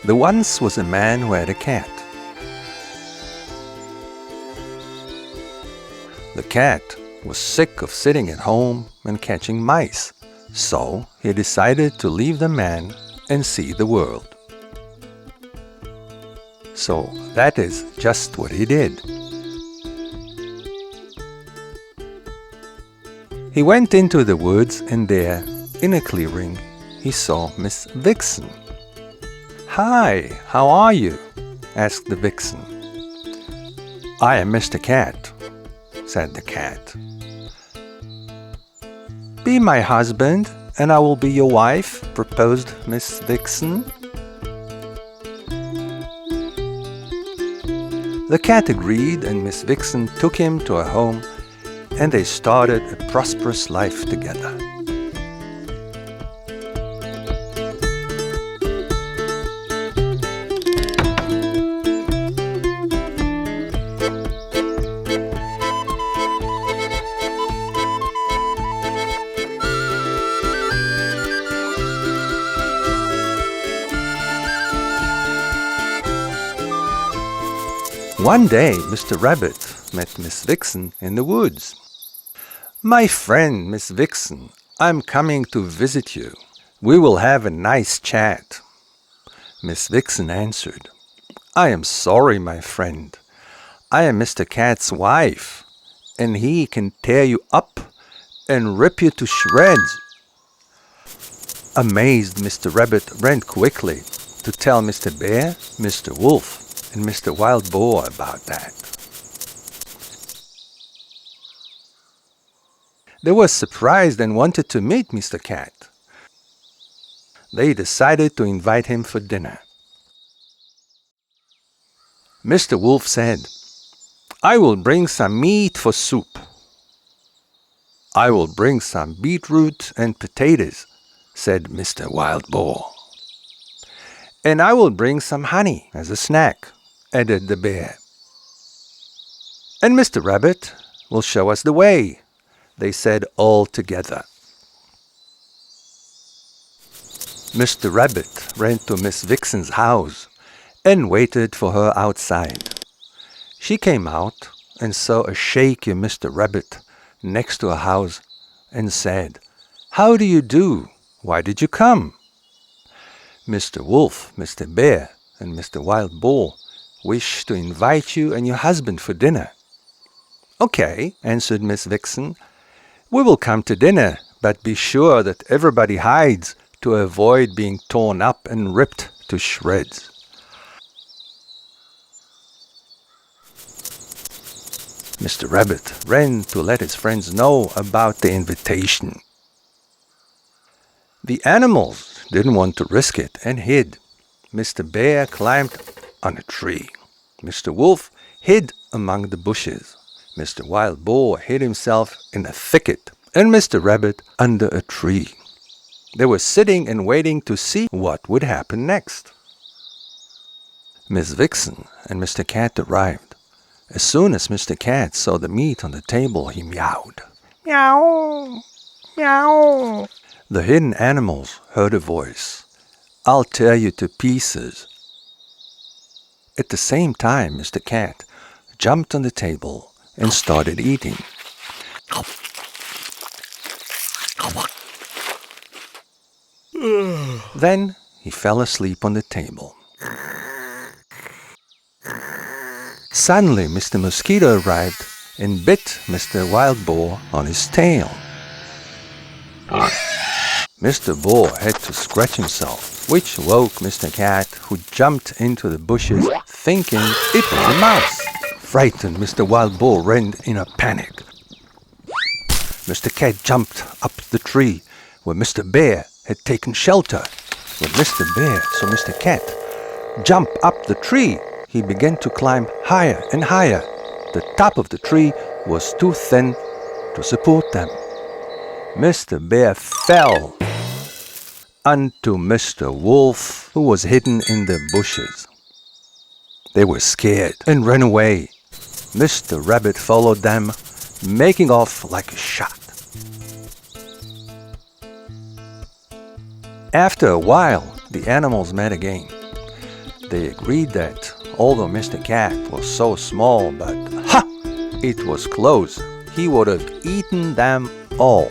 There once was a man who had a cat. The cat was sick of sitting at home and catching mice, so he decided to leave the man and see the world. So that is just what he did. He went into the woods, and there, in a clearing, he saw Miss Vixen. "Hi, how are you?" asked the vixen. "I am Mr. Cat," said the cat. "Be my husband, and I will be your wife," proposed Miss Vixen. The cat agreed, and Miss Vixen took him to her home, and they started a prosperous life together. One day, Mr. Rabbit met Miss Vixen in the woods. "My friend, Miss Vixen, I'm coming to visit you. We will have a nice chat." Miss Vixen answered, "I am sorry, my friend. I am Mr. Cat's wife, and he can tear you up and rip you to shreds." Amazed, Mr. Rabbit ran quickly to tell Mr. Bear, Mr. Wolf, and Mr. Wild Boar about that. They were surprised and wanted to meet Mr. Cat. They decided to invite him for dinner. Mr. Wolf said, "I will bring some meat for soup." "I will bring some beetroot and potatoes," said Mr. Wild Boar. "And I will bring some honey as a snack," added the bear. "And Mr. Rabbit will show us the way," they said all together. Mr. Rabbit ran to Miss Vixen's house and waited for her outside. She came out and saw a shaky Mr. Rabbit next to her house and said, "How do you do? Why did you come?" "Mr. Wolf, Mr. Bear, and Mr. Wild Boar wish to invite you and your husband for dinner." "Okay," answered Miss Vixen. "We will come to dinner, but be sure that everybody hides to avoid being torn up and ripped to shreds." Mr. Rabbit ran to let his friends know about the invitation. The animals didn't want to risk it and hid. Mr. Bear climbed on a tree. Mr. Wolf hid among the bushes. Mr. Wild Boar hid himself in a thicket, and Mr. Rabbit under a tree. They were sitting and waiting to see what would happen next. Miss Vixen and Mr. Cat arrived. As soon as Mr. Cat saw the meat on the table, he meowed. "Meow, meow." The hidden animals heard a voice. "I'll tear you to pieces." At the same time, Mr. Cat jumped on the table and started eating. Then he fell asleep on the table. Suddenly, Mr. Mosquito arrived and bit Mr. Wild Boar on his tail. Mr. Boar had to scratch himself, which woke Mr. Cat, who jumped into the bushes thinking it was a mouse. Frightened, Mr. Wild Boar ran in a panic. Mr. Cat jumped up the tree where Mr. Bear had taken shelter. When Mr. Bear saw Mr. Cat jump up the tree, he began to climb higher and higher. The top of the tree was too thin to support them. Mr. Bear fell unto Mr. Wolf, who was hidden in the bushes. They were scared and ran away. Mr. Rabbit followed them, making off like a shot. After a while, the animals met again. They agreed that although Mr. Cat was so small, but ha! It was close. He would have eaten them all.